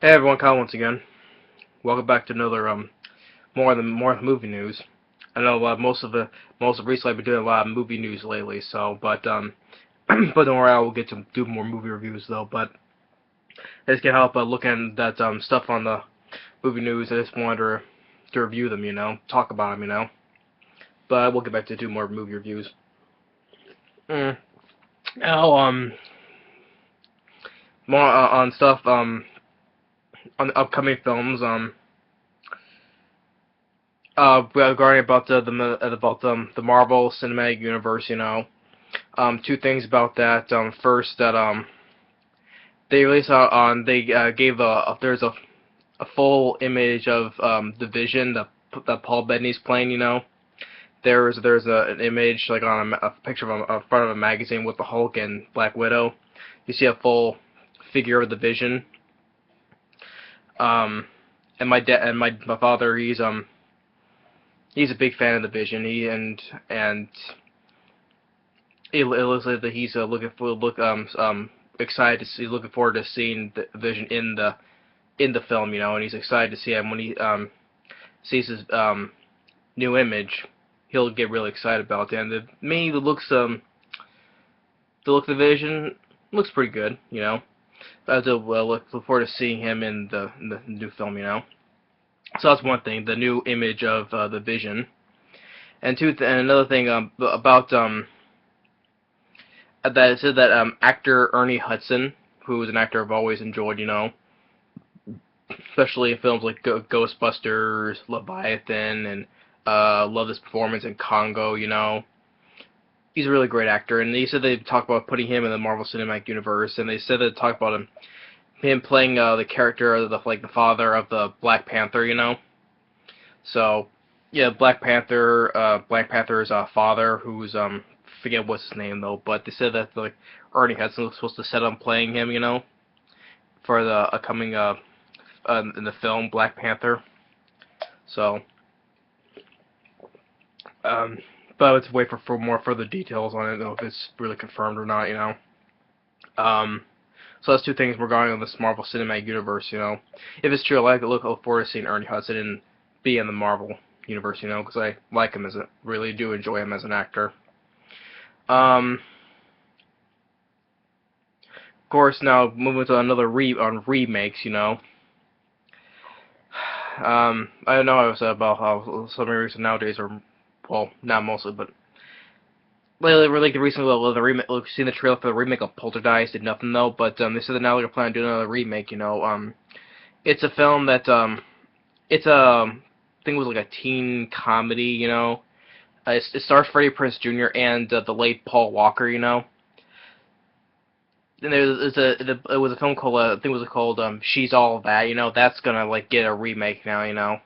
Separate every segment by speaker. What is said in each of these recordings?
Speaker 1: Hey everyone, Kyle once again. Welcome back to another more movie news. I know most of recently I've been doing a lot of movie news lately, so but don't worry, I will get to do more movie reviews though. But I just can't help but looking at that stuff on the movie news. I just wanted to review them, talk about them. But we'll get back to do more movie reviews. Mm. Now more on stuff on the upcoming films regarding about the Marvel Cinematic Universe. Two things about that. First, that they released on they gave there's a full image of the Vision that Paul Bettany's playing. There's an image like on a picture of a front of a magazine with the Hulk and Black Widow. You see a full figure of the Vision. And my father, he's a big fan of the Vision. It looks like that he's excited to see, looking forward to seeing the Vision in the film, and he's excited to see him when he sees his new image. He'll get really excited about it. And the look of the Vision looks pretty good. I look forward to seeing him in the new film. So that's one thing, the new image of the Vision. And another thing about that it said that actor Ernie Hudson, who is an actor I've always enjoyed, especially in films like Ghostbusters, Leviathan, and love his performance in Congo. He's a really great actor, and they said they'd talk about putting him in the Marvel Cinematic Universe, and they said they'd talk about him playing the character of the father of the Black Panther. So yeah, Black Panther's father, who's forget what's his name though, but they said that like Ernie Hudson was supposed to set on playing him, for the upcoming in the film Black Panther. So but let's wait for more further details on it, though, if it's really confirmed or not. So that's two things regarding this Marvel Cinematic Universe. If it's true, I look forward to seeing Ernie Hudson and be in the Marvel Universe, because I like him really do enjoy him as an actor. Of course, now moving to another on remakes. I don't know what I was about how some remakes nowadays are, well, not mostly, but lately, recently, the remake, seen the trailer for the remake of Poltergeist, did nothing though, but they said that now they're planning on doing another remake. It's a film that, it's I think it was like a teen comedy. It stars Freddie Prinze Jr. and the late Paul Walker. And it was a film called, I think it was called, She's All That. That's gonna, like, get a remake now.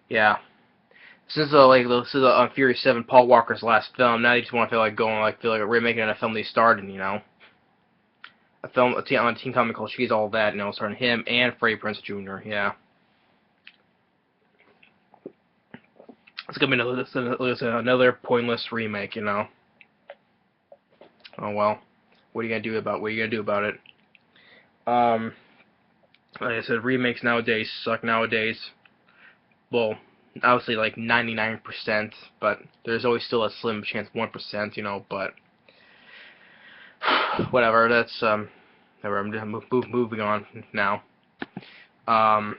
Speaker 1: Yeah. Since this is on Fury 7, Paul Walker's last film, now you just want to feel like remaking a film they starred in. A film on a teen comic called She's All That, starring him and Freddie Prinze Jr. Yeah, it's gonna be another pointless remake. Oh well, what are you gonna do about it? Like I said, remakes nowadays suck nowadays. Well, obviously like 99%, but there's always still a slim chance 1%, but whatever, that's whatever, I'm just moving on now. I'm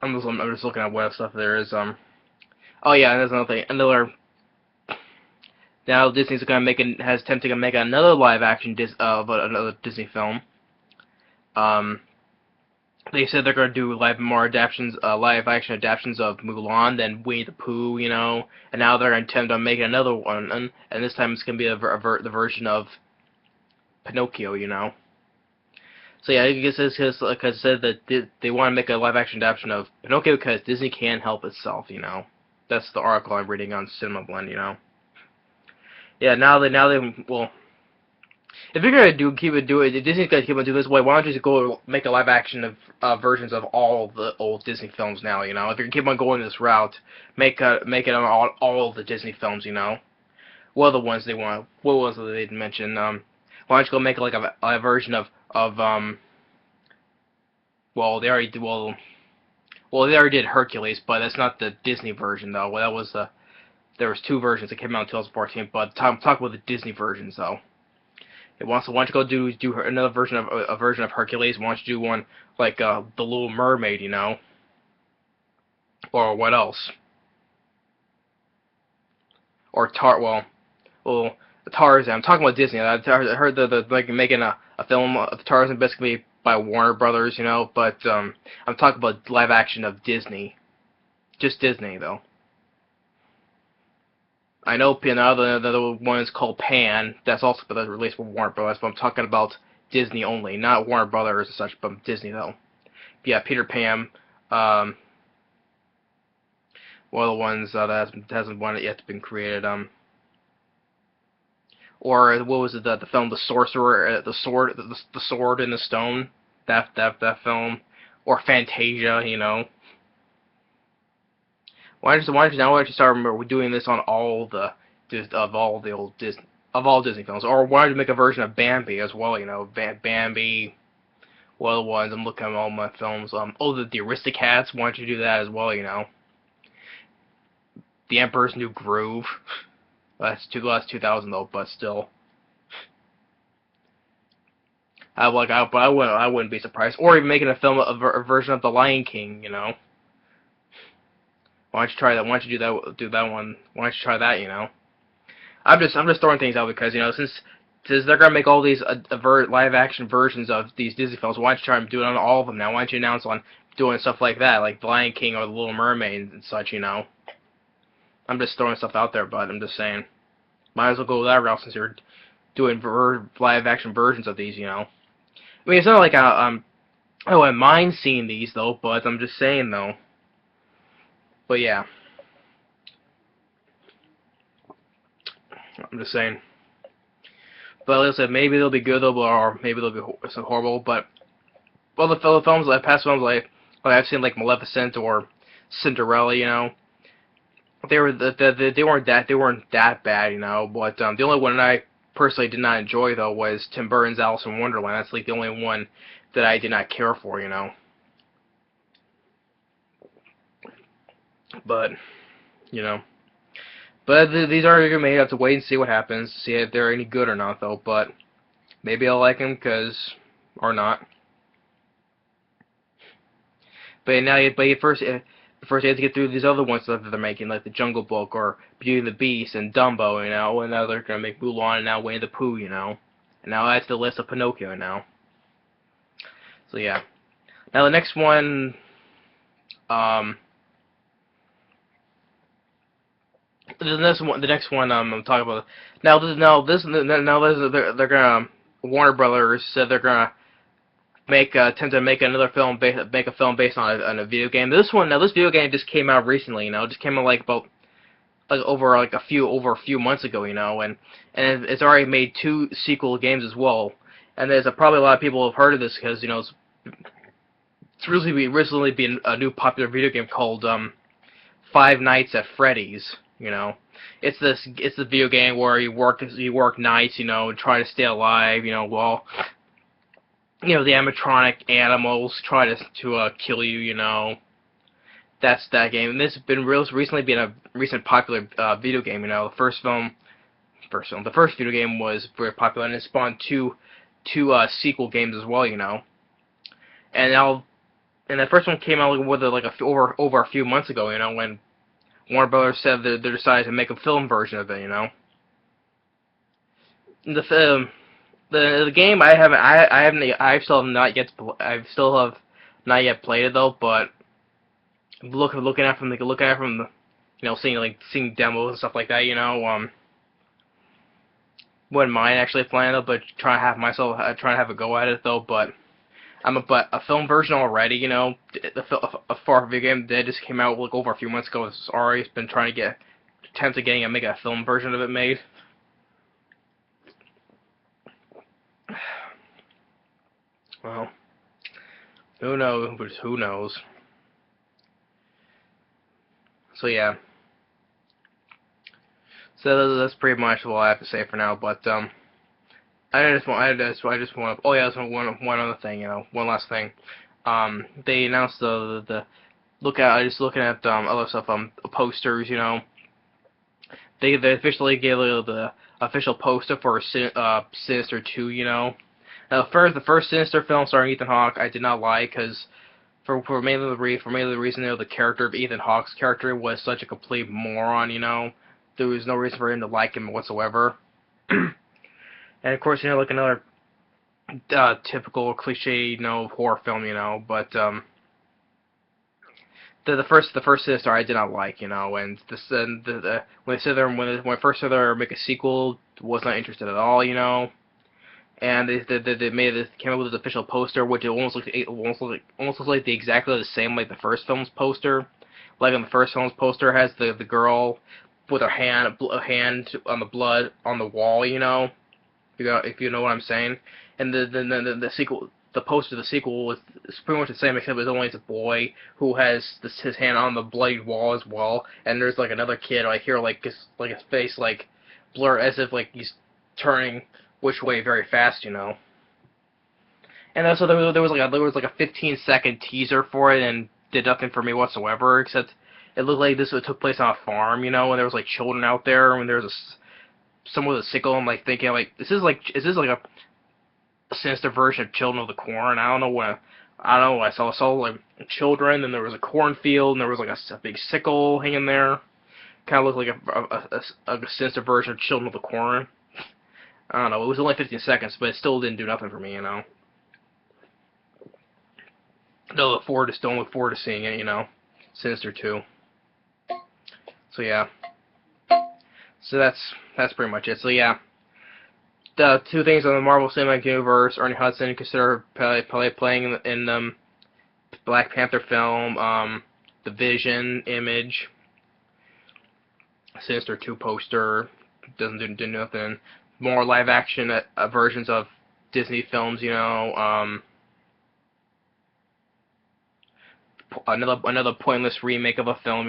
Speaker 1: just looking at what stuff there is. Oh yeah, and there's another thing. Now Disney's has attempted to make another live action another Disney film. They said they're going to do live action adaptions of Mulan, then Winnie the Pooh, and now they're going to attempt on making another one, and this time it's going to be the version of Pinocchio. So yeah, I guess it's like I said that they want to make a live action adaptation of Pinocchio because Disney can't help itself. That's the article I'm reading on Cinema Blend. Yeah, now they well, if you're gonna if Disney's gonna keep on doing this way, why don't you just go make a live action of versions of all the old Disney films now? If you're gonna keep on going this route, make it on all of the Disney films. what are the ones they want? What was it they didn't mention? Why don't you go make like a version of well they already did they already did Hercules, but that's not the Disney version though. Well, that was there was two versions that came out in 2014, but I'm talking about the Disney versions though. Why don't you go do another version of a version of Hercules? Why don't you do one like the Little Mermaid, you know, or what else? Or well, Tarzan. I'm talking about Disney. I heard the like making a film of Tarzan basically by Warner Brothers, you know. But I'm talking about live action of Disney, just Disney though. I know the one is called Pan. That's also released with Warner Brothers, but I'm talking about Disney only, not Warner Brothers and such, but Disney though. Yeah, Peter Pan. Um, one of the ones that hasn't one yet been created. Or what was it? The film The Sorcerer, the Sword in the Stone. That film, or Fantasia. You know. Why don't you start doing this on all the of all Disney films, or why don't you make a version of Bambi as well? You know, Bambi. One of the ones I'm looking at all my films. The Aristocats. Why don't you do that as well? You know, The Emperor's New Groove. That's 2000 though, but still. But I wouldn't be surprised. Or even making a film, a version of The Lion King. You know. Why don't you try that? Why don't you do that one? Why don't you try that? You know. I'm just throwing things out because, you know, since they're gonna make all these live action versions of these Disney films, why don't you try and do it on all of them now? Why don't you announce on doing stuff like that, like The Lion King or The Little Mermaid and such? You know. I'm just throwing stuff out there, but I'm just saying, might as well go that route since you're doing live action versions of these. You know. I mean, it's not like I wouldn't mind seeing these though, but I'm just saying though. But yeah, I'm just saying. But like I said, maybe they'll be good though, or maybe they'll be so horrible. But well, the films, like past films, like I've seen, like Maleficent or Cinderella, you know, they weren't that bad, you know. But the only one I personally did not enjoy though was Tim Burton's Alice in Wonderland. That's like the only one that I did not care for, you know. But you know. But these are gonna may have to wait and see what happens, see if they're any good or not, though. But maybe I'll like them, or not. First you have to get through these other ones that they're making, like The Jungle Book or Beauty and the Beast and Dumbo, you know. And now they're gonna make Mulan and now Winnie the Pooh, you know. And now that's the list of Pinocchio now. So yeah. Now the next one, um, the next one I'm talking about. They're gonna Warner Brothers said they're gonna attempt to make another film, make a film based on a video game. This video game just came out recently, you know, it just came out like over a few months ago, you know, and it's already made 2 sequel games as well. And there's probably a lot of people have heard of this because, you know, it's recently been a new popular video game called Five Nights at Freddy's. You know, it's the video game where you work nights, you know, and try to stay alive, you know, while the animatronic animals try to kill you, you know. That's that game. And this has been recently been a recent popular video game, you know. The first video game was very popular, and it spawned two sequel games as well, you know. And the first one came out over a few months ago, you know, when Warner Brothers said they decided to make a film version of it, you know. The game I still have not yet played it though, but looking at it from the, you know, seeing demos and stuff like that, you know, wouldn't mind actually playing it, but trying to have a go at it though, but a film version already, you know, a far video game that just came out like over a few months ago. It's already been trying to make a film version of it made. Well, who knows? Who knows? So yeah. So that's pretty much what I have to say for now. But I just want. Oh yeah, there's one other thing. One last thing. They announced the look at. I just looking at other stuff. Posters. They officially gave the official poster for Sinister 2. Now, the first Sinister film starring Ethan Hawke, I did not like because for mainly the reason the character of Ethan Hawke's character was such a complete moron. There was no reason for him to like him whatsoever. And of course, like another typical cliche, horror film, But the first Sinister I did not like, and when they said when I first said they make a sequel, was not interested at all, And they came up with this official poster, which it almost looks like exactly the same like the first film's poster. Like on the first film's poster has the girl with her hand on the blood on the wall, if you know what I'm saying. And the sequel, the poster of the sequel was pretty much the same, except it's only a boy who has his hand on the bloody wall as well, and there's like another kid right here, like his face like blur as if like he's turning which way very fast, And also there was like a 15-second teaser for it, and did nothing for me whatsoever, except it looked like this took place on a farm, and there was like children out there, and there was someone with a sickle. I'm like thinking like is this like a sinister version of Children of the Corn? I don't know what I saw. I saw like children, and there was a cornfield, and there was like a big sickle hanging there. Kind of looked like a sinister version of Children of the Corn. I don't know. It was only 15 seconds, but it still didn't do nothing for me. Still look forward to seeing it. Sinister 2. So yeah. So that's pretty much it. So yeah. The two things on the Marvel Cinematic Universe: Ernie Hudson considered playing in the Black Panther film, the Vision image, Sinister 2 poster, doesn't do nothing. More live action versions of Disney films, another pointless remake of a film,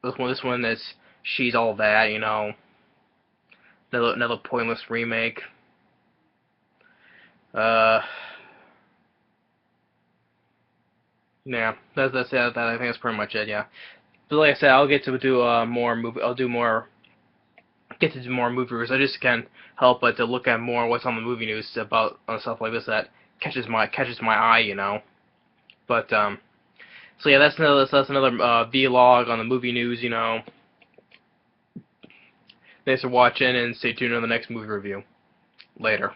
Speaker 1: This one is She's All That, Another pointless remake. Yeah, that's it. I think that's pretty much it. Yeah, but like I said, I'll get to do more movie. I'll do more. Get to do more movie reviews. I just can't help but to look at more what's on the movie news about stuff like this that catches my eye. But so yeah, that's another vlog on the movie news. Thanks for watching, and stay tuned on the next movie review. Later.